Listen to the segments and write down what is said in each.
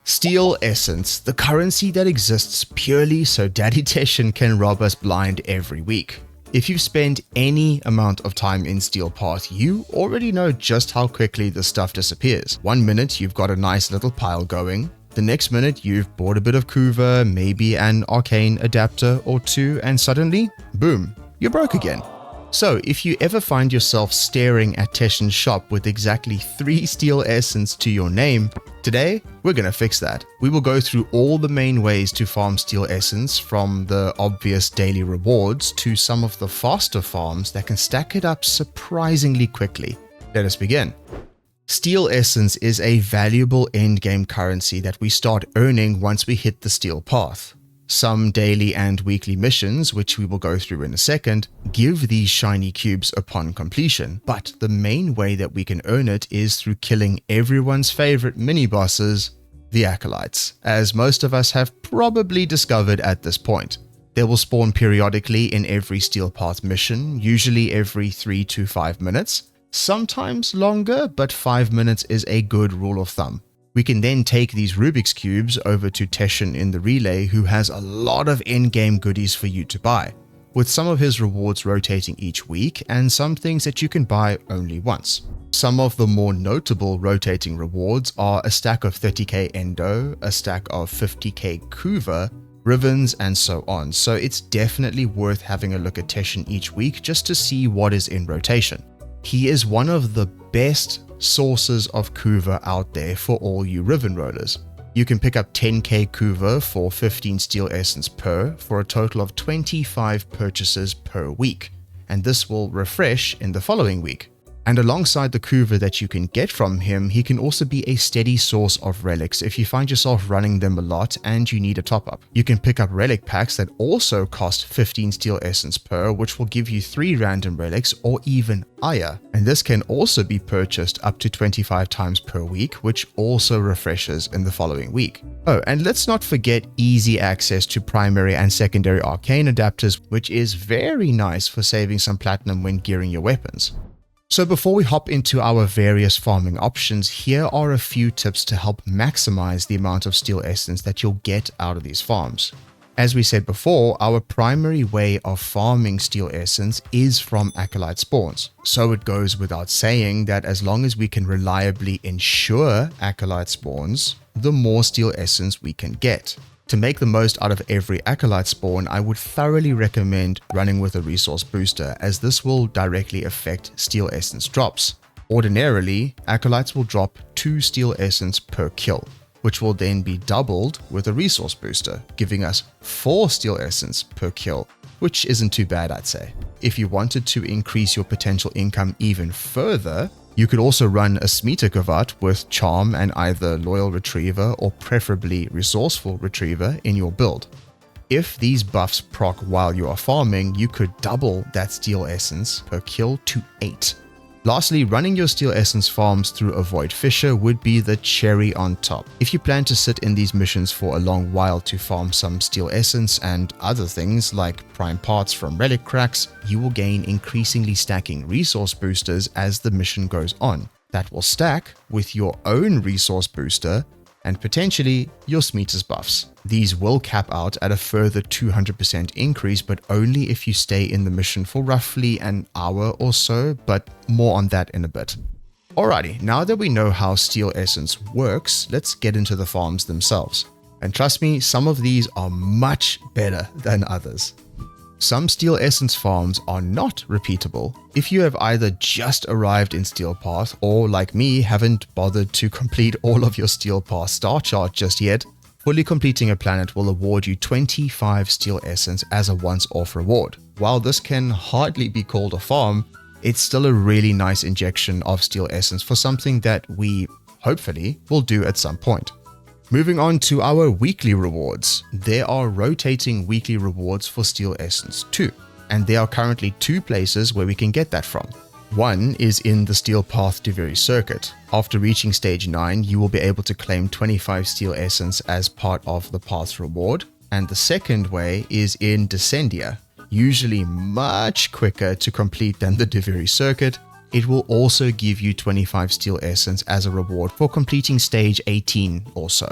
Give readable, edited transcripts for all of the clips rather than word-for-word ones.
Steel Essence, the currency that exists purely so Daddy Teshin can rob us blind every week. If you've spent any amount of time in Steel Path, you already know just how quickly this stuff disappears. 1 minute you've got a nice little pile going, the next minute you've bought a bit of Kuva, maybe an arcane adapter or two, and suddenly, boom, you're broke again. So if you ever find yourself staring at Teshin's shop with exactly 3 Steel Essence to your name, today we're gonna fix that. We will go through all the main ways to farm Steel Essence, from the obvious daily rewards to some of the faster farms that can stack it up surprisingly quickly. Let us begin. Steel Essence is a valuable endgame currency that we start earning once we hit the Steel Path. Some daily and weekly missions, which we will go through in a second, give these shiny cubes upon completion, but the main way that we can earn it is through killing everyone's favorite mini-bosses, the Acolytes, as most of us have probably discovered at this point. They will spawn periodically in every Steel Path mission, usually every 3 to 5 minutes, sometimes longer, but 5 minutes is a good rule of thumb. We can then take these Rubik's Cubes over to Teshin in the relay, who has a lot of in-game goodies for you to buy, with some of his rewards rotating each week and some things that you can buy only once. Some of the more notable rotating rewards are a stack of 30k Endo, a stack of 50k Kuva, Ribbons, and so on, so it's definitely worth having a look at Teshin each week just to see what is in rotation. He is one of the best sources of Kuva out there for all you Ribbon rollers. You can pick up 10k Kuva for 15 Steel Essence per, for a total of 25 purchases per week, and this will refresh in the following week. And alongside the Kuva that you can get from him, he can also be a steady source of relics if you find yourself running them a lot and you need a top-up. You can pick up relic packs that also cost 15 Steel Essence per, which will give you 3 random relics or even Aya. And this can also be purchased up to 25 times per week, which also refreshes in the following week. Oh, and let's not forget easy access to primary and secondary arcane adapters, which is very nice for saving some platinum when gearing your weapons. So before we hop into our various farming options, here are a few tips to help maximize the amount of Steel Essence that you'll get out of these farms. As we said before, our primary way of farming Steel Essence is from Acolyte spawns. So it goes without saying that as long as we can reliably ensure Acolyte spawns, the more Steel Essence we can get. To make the most out of every Acolyte spawn, I would thoroughly recommend running with a resource booster, as this will directly affect Steel Essence drops. Ordinarily, Acolytes will drop 2 Steel Essence per kill, which will then be doubled with a resource booster, giving us 4 Steel Essence per kill, which isn't too bad, I'd say. If you wanted to increase your potential income even further, you could also run a Smeetakovat with Charm and either Loyal Retriever or preferably Resourceful Retriever in your build. If these buffs proc while you are farming, you could double that Steel Essence per kill to 8. Lastly, running your Steel Essence farms through a Void Fissure would be the cherry on top. If you plan to sit in these missions for a long while to farm some Steel Essence and other things like prime parts from relic cracks, you will gain increasingly stacking resource boosters as the mission goes on. That will stack with your own resource booster and potentially your Smeeta's buffs. These will cap out at a further 200% increase, but only if you stay in the mission for roughly an hour or so, but more on that in a bit. Alrighty, now that we know how Steel Essence works, let's get into the farms themselves. And trust me, some of these are much better than others. Some Steel Essence farms are not repeatable. If you have either just arrived in Steel Path or, like me, haven't bothered to complete all of your Steel Path star chart just yet, fully completing a planet will award you 25 Steel Essence as a once-off reward. While this can hardly be called a farm, it's still a really nice injection of Steel Essence for something that we, hopefully, will do at some point. Moving on to our weekly rewards. There are rotating weekly rewards for Steel Essence too, and there are currently 2 places where we can get that from. One is in the Steel Path Duviri circuit. After reaching stage 9, you will be able to claim 25 Steel Essence as part of the Path's reward, and the second way is in Descendia, usually much quicker to complete than the Duviri circuit. It will also give you 25 Steel Essence as a reward for completing stage 18 or so.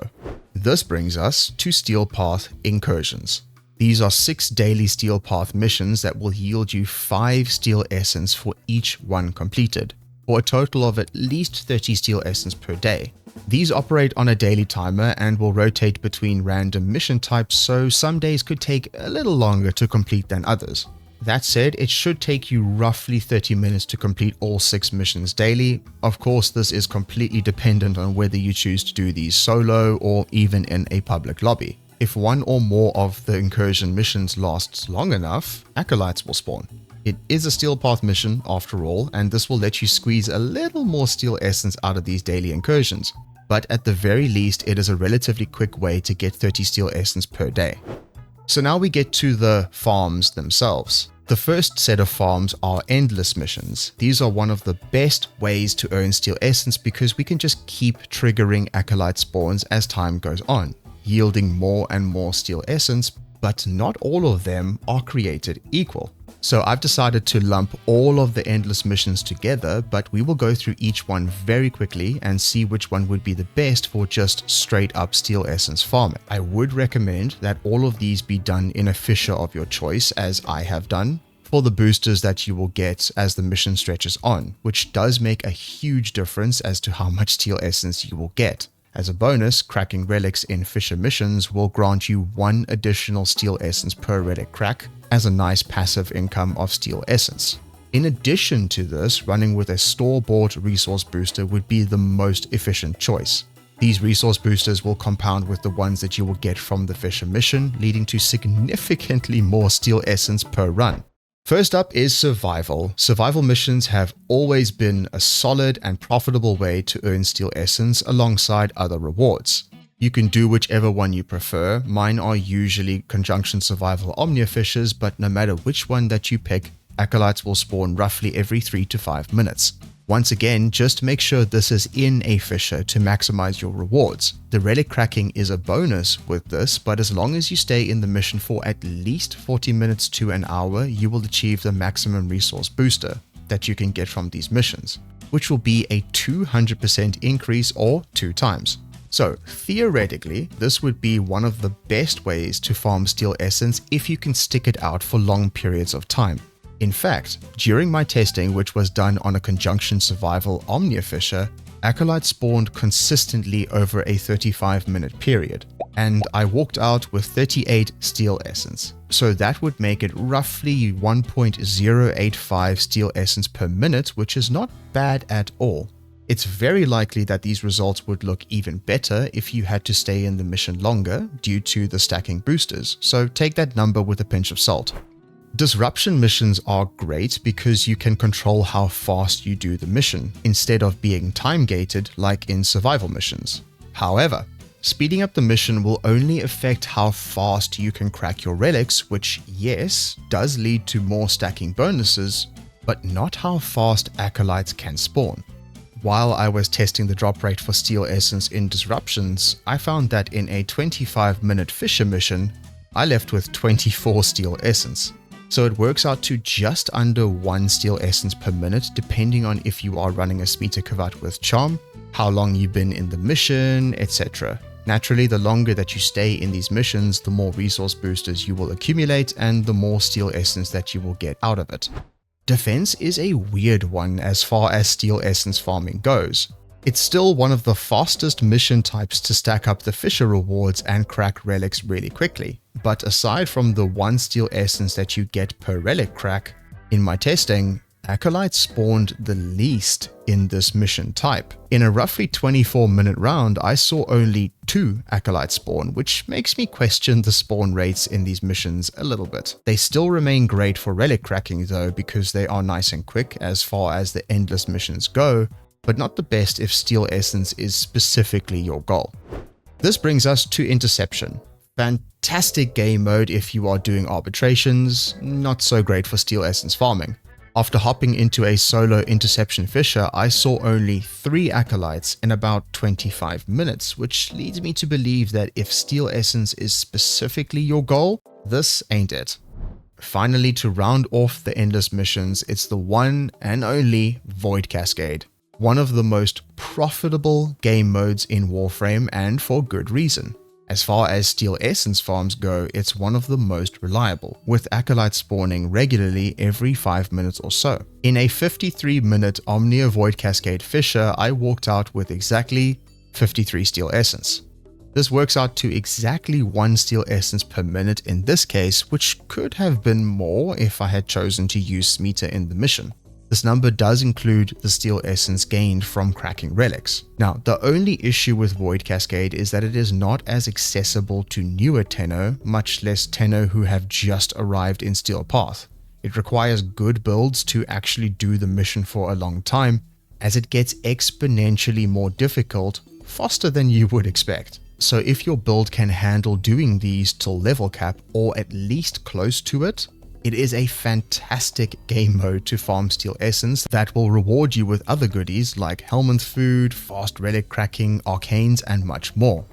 This brings us to Steel Path Incursions. These are 6 daily Steel Path missions that will yield you 5 Steel Essence for each one completed, for a total of at least 30 Steel Essence per day. These operate on a daily timer and will rotate between random mission types, so some days could take a little longer to complete than others. That said, it should take you roughly 30 minutes to complete all 6 missions daily. Of course, this is completely dependent on whether you choose to do these solo or even in a public lobby. If one or more of the incursion missions lasts long enough, acolytes will spawn. It is a Steel Path mission after all, and this will let you squeeze a little more Steel Essence out of these daily incursions. But at the very least, it is a relatively quick way to get 30 Steel Essence per day. So now we get to the farms themselves. The first set of farms are endless missions. These are one of the best ways to earn Steel Essence because we can just keep triggering acolyte spawns as time goes on, yielding more and more Steel Essence, but not all of them are created equal. So I've decided to lump all of the endless missions together, but we will go through each one very quickly and see which one would be the best for just straight up Steel Essence farming. I would recommend that all of these be done in a fisher of your choice, as I have done, for the boosters that you will get as the mission stretches on, which does make a huge difference as to how much Steel Essence you will get. As a bonus, cracking relics in Fisher missions will grant you 1 additional Steel Essence per relic crack as a nice passive income of Steel Essence. In addition to this, running with a store-bought resource booster would be the most efficient choice. These resource boosters will compound with the ones that you will get from the Fisher mission, leading to significantly more Steel Essence per run. First up is survival. Survival missions have always been a solid and profitable way to earn Steel Essence alongside other rewards. You can do whichever one you prefer. Mine are usually Conjunction Survival Omnia Fishers, but no matter which one that you pick, acolytes will spawn roughly every 3 to 5 minutes. Once again, just make sure this is in a fisher to maximize your rewards. The relic cracking is a bonus with this, but as long as you stay in the mission for at least 40 minutes to an hour, you will achieve the maximum resource booster that you can get from these missions, which will be a 200% increase or 2 times. So theoretically, this would be one of the best ways to farm Steel Essence if you can stick it out for long periods of time. In fact, during my testing, which was done on a Conjunction Survival Omnia Fisher, acolytes spawned consistently over a 35-minute period, and I walked out with 38 Steel Essence. So that would make it roughly 1.085 Steel Essence per minute, which is not bad at all. It's very likely that these results would look even better if you had to stay in the mission longer due to the stacking boosters, so take that number with a pinch of salt. Disruption missions are great because you can control how fast you do the mission, instead of being time-gated like in survival missions. However, speeding up the mission will only affect how fast you can crack your relics, which, yes, does lead to more stacking bonuses, but not how fast acolytes can spawn. While I was testing the drop rate for Steel Essence in Disruptions, I found that in a 25-minute Fisher mission, I left with 24 Steel Essence. So it works out to just under 1 Steel Essence per minute, depending on if you are running a Smita Kavat with Charm, how long you've been in the mission, etc. Naturally, the longer that you stay in these missions, the more resource boosters you will accumulate and the more Steel Essence that you will get out of it. Defense is a weird one as far as Steel Essence farming goes. It's still one of the fastest mission types to stack up the Fisher rewards and crack relics really quickly. But aside from the 1 Steel Essence that you get per relic crack, in my testing, acolytes spawned the least in this mission type. In a roughly 24-minute round, I saw only 2 acolytes spawn, which makes me question the spawn rates in these missions a little bit. They still remain great for relic cracking though, because they are nice and quick as far as the endless missions go, but not the best if Steel Essence is specifically your goal. This brings us to Interception. Fantastic game mode if you are doing arbitrations, not so great for Steel Essence farming. After hopping into a solo Interception Fisher, I saw only 3 acolytes in about 25 minutes, which leads me to believe that if Steel Essence is specifically your goal, this ain't it. Finally, to round off the endless missions, it's the one and only Void Cascade. One of the most profitable game modes in Warframe, and for good reason. As far as Steel Essence farms go, it's one of the most reliable, with acolytes spawning regularly every 5 minutes or so. In a 53-minute Omnia Void Cascade Fisher, I walked out with exactly 53 Steel Essence. This works out to exactly 1 Steel Essence per minute in this case, which could have been more if I had chosen to use Smeeta in the mission. This number does include the Steel Essence gained from cracking relics. Now, the only issue with Void Cascade is that it is not as accessible to newer Tenno, much less Tenno who have just arrived in Steel Path. It requires good builds to actually do the mission for a long time, as it gets exponentially more difficult faster than you would expect. So if your build can handle doing these till level cap, or at least close to it, it is a fantastic game mode to farm Steel Essence that will reward you with other goodies like Helminth food, fast relic cracking, arcanes, and much more.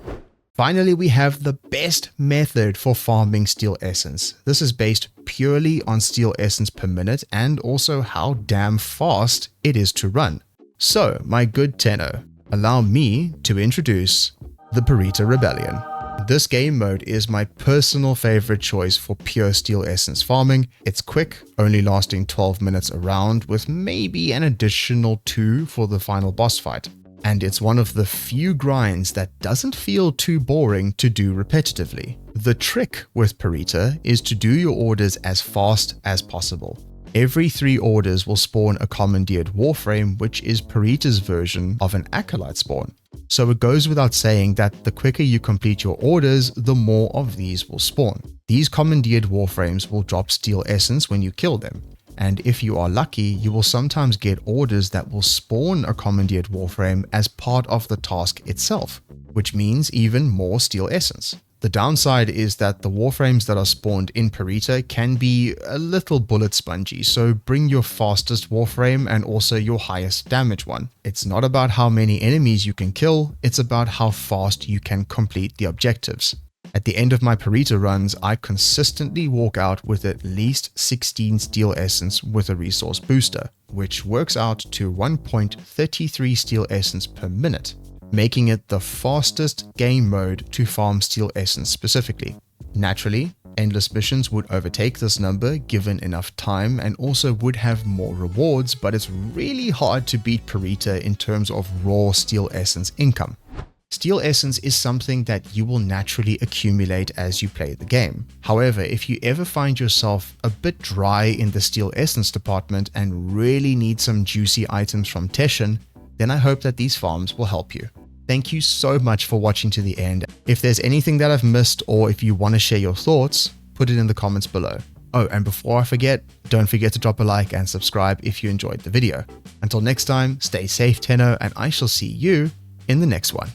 Finally, we have the best method for farming Steel Essence. This is based purely on Steel Essence per minute and also how damn fast it is to run. So, my good Tenno, allow me to introduce the Perita Rebellion. This game mode is my personal favorite choice for pure Steel Essence farming. It's quick, only lasting 12 minutes a round, with maybe an additional 2 for the final boss fight. And it's one of the few grinds that doesn't feel too boring to do repetitively. The trick with Perita is to do your orders as fast as possible. Every 3 orders will spawn a commandeered Warframe, which is Perita's version of an acolyte spawn. So it goes without saying that the quicker you complete your orders, the more of these will spawn. These commandeered Warframes will drop Steel Essence when you kill them. And if you are lucky, you will sometimes get orders that will spawn a commandeered Warframe as part of the task itself, which means even more Steel Essence. The downside is that the Warframes that are spawned in Perita can be a little bullet spongy, so bring your fastest Warframe and also your highest damage one. It's not about how many enemies you can kill, it's about how fast you can complete the objectives. At the end of my Perita runs, I consistently walk out with at least 16 Steel Essence with a resource booster, which works out to 1.33 Steel Essence per minute, making it the fastest game mode to farm Steel Essence specifically. Naturally, endless missions would overtake this number given enough time and also would have more rewards, but it's really hard to beat Perita in terms of raw Steel Essence income. Steel Essence is something that you will naturally accumulate as you play the game. However, if you ever find yourself a bit dry in the Steel Essence department and really need some juicy items from Teshin, then I hope that these farms will help you. Thank you so much for watching to the end. If there's anything that I've missed or if you want to share your thoughts, put it in the comments below. Oh, and before I forget, don't forget to drop a like and subscribe if you enjoyed the video. Until next time, stay safe, Tenno, and I shall see you in the next one.